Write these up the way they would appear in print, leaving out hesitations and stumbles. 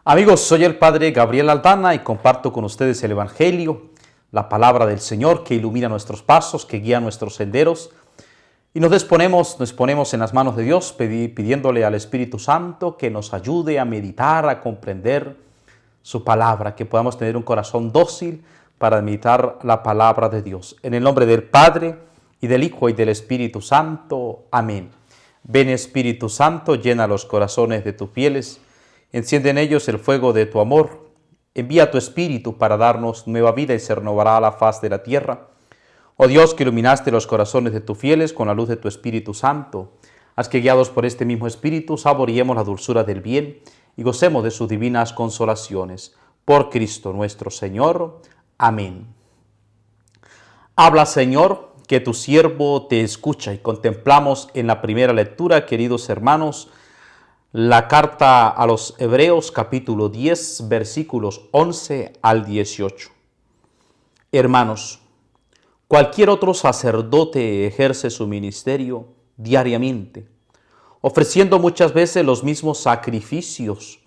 Amigos, soy el Padre Gabriel Aldana y comparto con ustedes el Evangelio, la palabra del Señor que ilumina nuestros pasos, que guía nuestros senderos. Y nos ponemos en las manos de Dios pidiéndole al Espíritu Santo que nos ayude a meditar, a comprender su palabra, que podamos tener un corazón dócil para meditar la palabra de Dios. En el nombre del Padre, y del Hijo, y del Espíritu Santo. Amén. Ven Espíritu Santo, llena los corazones de tus fieles, enciende en ellos el fuego de tu amor. Envía tu Espíritu para darnos nueva vida y se renovará la faz de la tierra. Oh Dios, que iluminaste los corazones de tus fieles con la luz de tu Espíritu Santo, haz que guiados por este mismo Espíritu saboreemos la dulzura del bien y gocemos de sus divinas consolaciones. Por Cristo nuestro Señor. Amén. Habla, Señor, que tu siervo te escucha. Y contemplamos en la primera lectura, queridos hermanos, la carta a los Hebreos, capítulo 10, versículos 11 al 18. Hermanos, cualquier otro sacerdote ejerce su ministerio diariamente, ofreciendo muchas veces los mismos sacrificios,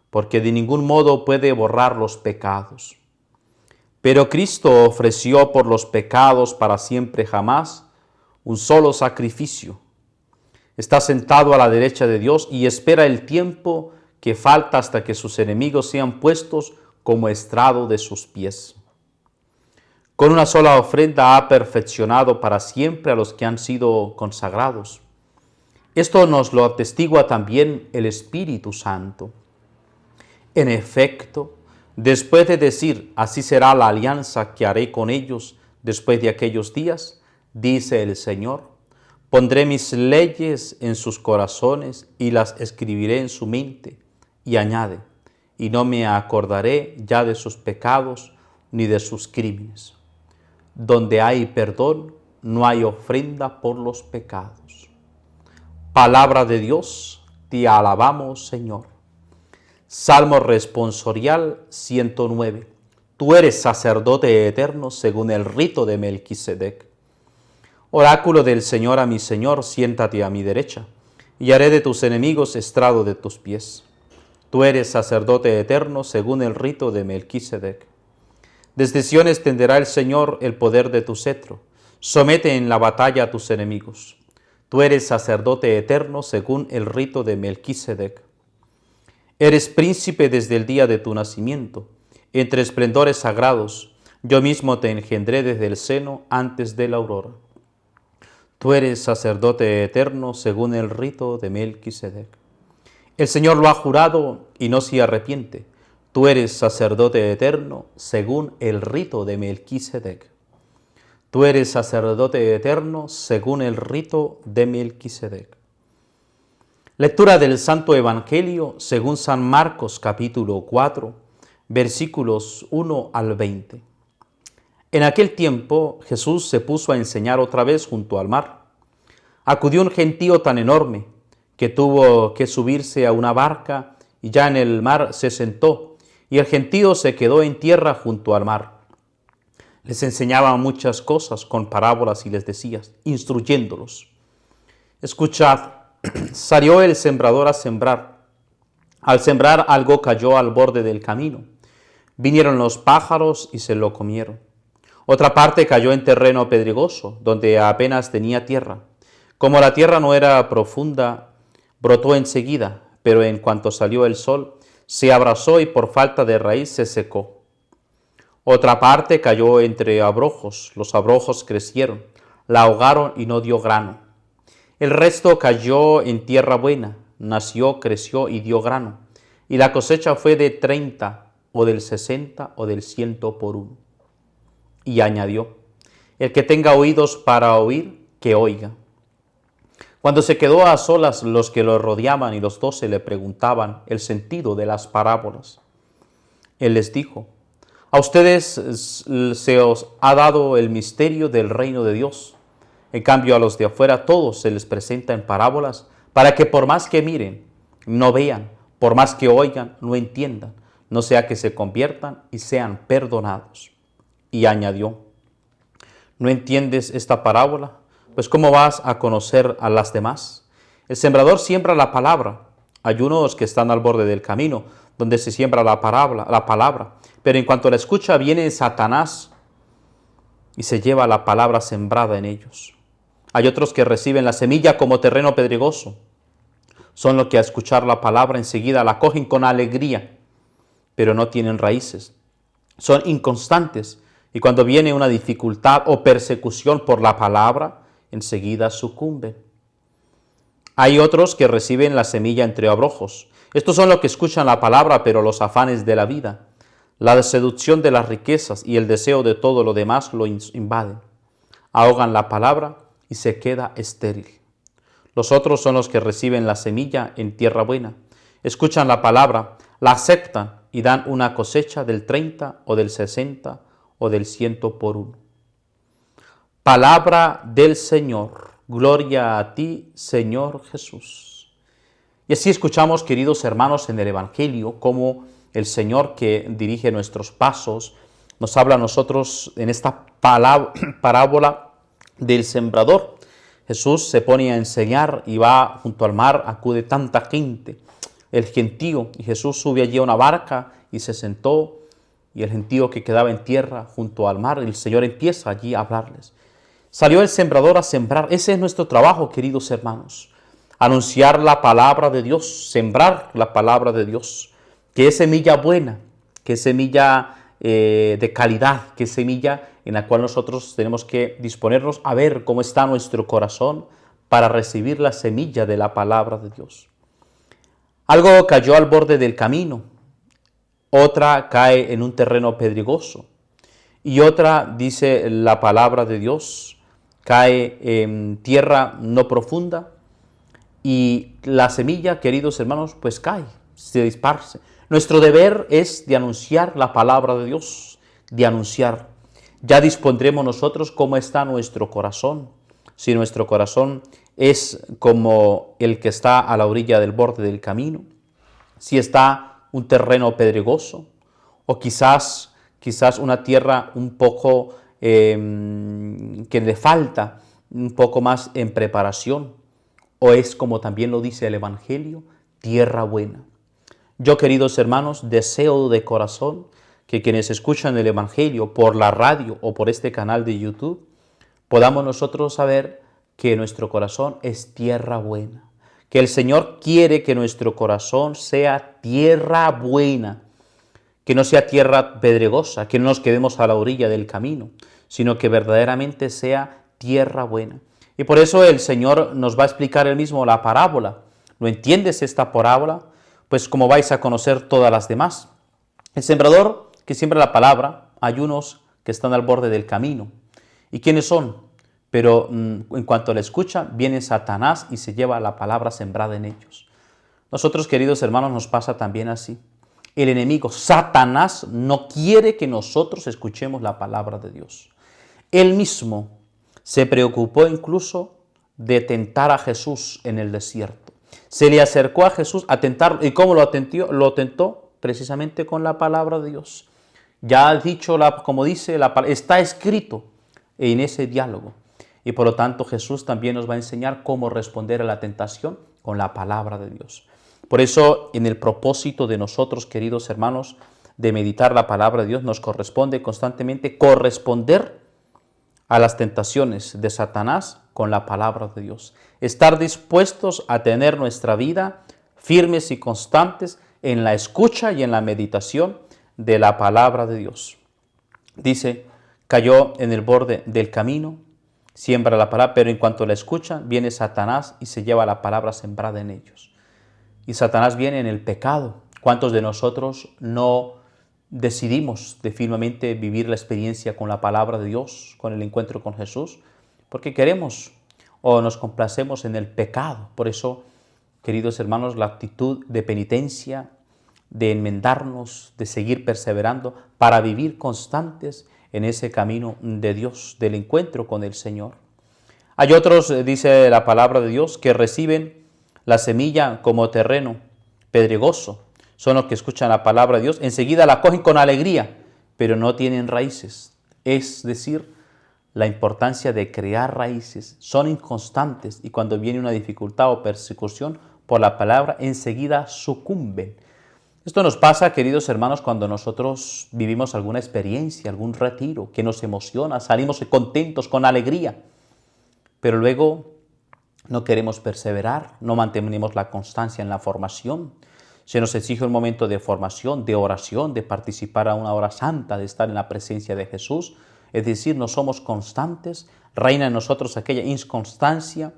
porque de ningún modo puede borrar los pecados. Pero Cristo ofreció por los pecados para siempre jamás un solo sacrificio. Está sentado a la derecha de Dios y espera el tiempo que falta hasta que sus enemigos sean puestos como estrado de sus pies. Con una sola ofrenda ha perfeccionado para siempre a los que han sido consagrados. Esto nos lo atestigua también el Espíritu Santo. En efecto, después de decir, así será la alianza que haré con ellos después de aquellos días, dice el Señor, pondré mis leyes en sus corazones y las escribiré en su mente. Y añade, y no me acordaré ya de sus pecados ni de sus crímenes. Donde hay perdón, no hay ofrenda por los pecados. Palabra de Dios, te alabamos, Señor. Salmo responsorial 109. Tú eres sacerdote eterno según el rito de Melquisedec. Oráculo del Señor a mi Señor, siéntate a mi derecha, y haré de tus enemigos estrado de tus pies. Tú eres sacerdote eterno según el rito de Melquisedec. Desde Sión extenderá el Señor el poder de tu cetro. Somete en la batalla a tus enemigos. Tú eres sacerdote eterno según el rito de Melquisedec. Eres príncipe desde el día de tu nacimiento. Entre esplendores sagrados, yo mismo te engendré desde el seno antes de la aurora. Tú eres sacerdote eterno según el rito de Melquisedec. El Señor lo ha jurado y no se arrepiente. Tú eres sacerdote eterno según el rito de Melquisedec. Tú eres sacerdote eterno según el rito de Melquisedec. Lectura del Santo Evangelio según San Marcos capítulo 4, versículos 1 al 20. En aquel tiempo Jesús se puso a enseñar otra vez junto al mar. Acudió un gentío tan enorme que tuvo que subirse a una barca y ya en el mar se sentó, y el gentío se quedó en tierra junto al mar. Les enseñaba muchas cosas con parábolas y les decía, instruyéndolos. Escuchad, salió el sembrador a sembrar. Al sembrar algo cayó al borde del camino. Vinieron los pájaros y se lo comieron. Otra parte cayó en terreno pedregoso, donde apenas tenía tierra. Como la tierra no era profunda, brotó enseguida, pero en cuanto salió el sol, se abrasó y por falta de raíz se secó. Otra parte cayó entre abrojos, los abrojos crecieron, la ahogaron y no dio grano. El resto cayó en tierra buena, nació, creció y dio grano, y la cosecha fue de 30, o del 60, o del 100 por uno. Y añadió, el que tenga oídos para oír, que oiga. Cuando se quedó a solas, los que lo rodeaban y los 12 le preguntaban el sentido de las parábolas. Él les dijo, a ustedes se os ha dado el misterio del reino de Dios. En cambio, a los de afuera todos se les presenta en parábolas para que por más que miren, no vean, por más que oigan, no entiendan, no sea que se conviertan y sean perdonados. Y añadió, ¿no entiendes esta parábola? Pues ¿cómo vas a conocer a las demás? El sembrador siembra la palabra. Hay unos que están al borde del camino, donde se siembra la palabra. Pero en cuanto la escucha, viene Satanás y se lleva la palabra sembrada en ellos. Hay otros que reciben la semilla como terreno pedregoso. Son los que al escuchar la palabra enseguida la cogen con alegría, pero no tienen raíces. Son inconstantes y cuando viene una dificultad o persecución por la palabra, enseguida sucumben. Hay otros que reciben la semilla entre abrojos. Estos son los que escuchan la palabra, pero los afanes de la vida, la seducción de las riquezas y el deseo de todo lo demás lo invaden. Ahogan la palabra y se queda estéril. Los otros son los que reciben la semilla en tierra buena. Escuchan la palabra, la aceptan y dan una cosecha del 30 o del 60 o del 100 por uno. Palabra del Señor. Gloria a ti, Señor Jesús. Y así escuchamos, queridos hermanos, en el Evangelio, cómo el Señor que dirige nuestros pasos nos habla a nosotros en esta parábola del sembrador. Jesús se pone a enseñar y va junto al mar, acude tanta gente, el gentío, y Jesús sube allí a una barca y se sentó, y el gentío que quedaba en tierra junto al mar, el Señor empieza allí a hablarles. Salió el sembrador a sembrar. Ese es nuestro trabajo, queridos hermanos. Anunciar la palabra de Dios, sembrar la palabra de Dios. Que es semilla buena, que es semilla de calidad, que es semilla en la cual nosotros tenemos que disponernos a ver cómo está nuestro corazón para recibir la semilla de la palabra de Dios. Algo cayó al borde del camino, otra cae en un terreno pedregoso y otra, dice la palabra de Dios, cae en tierra no profunda y la semilla, queridos hermanos, pues cae, se disparce. Nuestro deber es de anunciar la palabra de Dios, de anunciar. Ya dispondremos nosotros cómo está nuestro corazón. Si nuestro corazón es como el que está a la orilla del borde del camino, si está un terreno pedregoso o quizás una tierra un poco que le falta un poco más en preparación, o es como también lo dice el Evangelio, tierra buena. Yo, queridos hermanos, deseo de corazón que quienes escuchan el Evangelio por la radio o por este canal de YouTube, podamos nosotros saber que nuestro corazón es tierra buena, que el Señor quiere que nuestro corazón sea tierra buena, que no sea tierra pedregosa, que no nos quedemos a la orilla del camino, sino que verdaderamente sea tierra buena. Y por eso el Señor nos va a explicar él mismo la parábola. ¿No entiendes esta parábola? Pues como vais a conocer todas las demás. El sembrador que siembra la palabra, hay unos que están al borde del camino. ¿Y quiénes son? Pero en cuanto la escucha, viene Satanás y se lleva la palabra sembrada en ellos. Nosotros, queridos hermanos, nos pasa también así. El enemigo, Satanás, no quiere que nosotros escuchemos la palabra de Dios. Él mismo se preocupó incluso de tentar a Jesús en el desierto. Se le acercó a Jesús a tentarlo. ¿Y cómo lo tentó? Precisamente con la palabra de Dios. Ya ha dicho, como dice, está escrito en ese diálogo. Y por lo tanto Jesús también nos va a enseñar cómo responder a la tentación con la palabra de Dios. Por eso, en el propósito de nosotros, queridos hermanos, de meditar la palabra de Dios, nos corresponde constantemente corresponder a las tentaciones de Satanás con la palabra de Dios. Estar dispuestos a tener nuestra vida firmes y constantes en la escucha y en la meditación de la palabra de Dios. Dice, cayó en el borde del camino, siembra la palabra, pero en cuanto la escucha, viene Satanás y se lleva la palabra sembrada en ellos. Y Satanás viene en el pecado. ¿Cuántos de nosotros no decidimos de firmemente vivir la experiencia con la palabra de Dios, con el encuentro con Jesús? Porque queremos o nos complacemos en el pecado. Por eso, queridos hermanos, la actitud de penitencia, de enmendarnos, de seguir perseverando para vivir constantes en ese camino de Dios, del encuentro con el Señor. Hay otros, dice la palabra de Dios, que reciben la semilla como terreno pedregoso. Son los que escuchan la palabra de Dios, enseguida la cogen con alegría, pero no tienen raíces. Es decir, la importancia de crear raíces. Son inconstantes y cuando viene una dificultad o persecución por la palabra, enseguida sucumben. Esto nos pasa, queridos hermanos, cuando nosotros vivimos alguna experiencia, algún retiro que nos emociona, salimos contentos, con alegría, pero luego no queremos perseverar, no mantenemos la constancia en la formación. Se nos exige un momento de formación, de oración, de participar a una hora santa, de estar en la presencia de Jesús. Es decir, no somos constantes, reina en nosotros aquella inconstancia,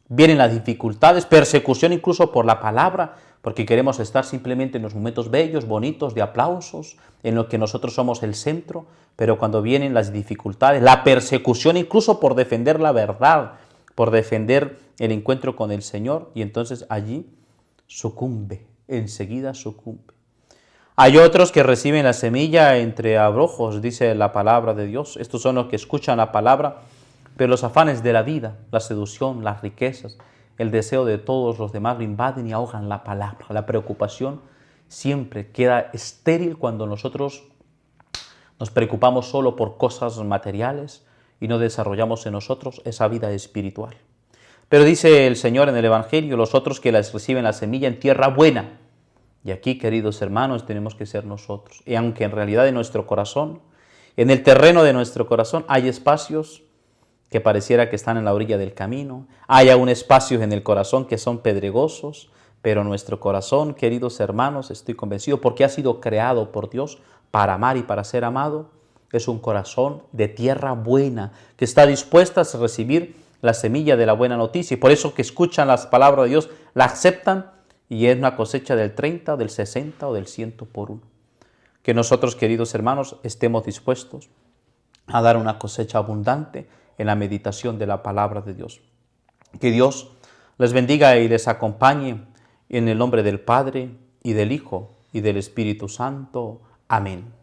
vienen las dificultades, persecución incluso por la palabra, porque queremos estar simplemente en los momentos bellos, bonitos, de aplausos, en los que nosotros somos el centro, pero cuando vienen las dificultades, la persecución incluso por defender la verdad, por defender el encuentro con el Señor, y entonces allí sucumbe, enseguida sucumbe. Hay otros que reciben la semilla entre abrojos, dice la palabra de Dios. Estos son los que escuchan la palabra, pero los afanes de la vida, la seducción, las riquezas, el deseo de todos los demás lo invaden y ahogan la palabra. La preocupación siempre queda estéril cuando nosotros nos preocupamos solo por cosas materiales y no desarrollamos en nosotros esa vida espiritual. Pero dice el Señor en el Evangelio, los otros que las reciben la semilla en tierra buena. Y aquí, queridos hermanos, tenemos que ser nosotros. Y aunque en realidad en nuestro corazón, en el terreno de nuestro corazón, hay espacios que pareciera que están en la orilla del camino, hay aún espacios en el corazón que son pedregosos, pero nuestro corazón, queridos hermanos, estoy convencido, porque ha sido creado por Dios para amar y para ser amado, es un corazón de tierra buena, que está dispuesta a recibir la semilla de la buena noticia. Y por eso que escuchan las palabras de Dios, la aceptan, y es una cosecha del 30, del 60 o del 100 por uno. Que nosotros, queridos hermanos, estemos dispuestos a dar una cosecha abundante en la meditación de la palabra de Dios. Que Dios les bendiga y les acompañe en el nombre del Padre, y del Hijo, y del Espíritu Santo. Amén.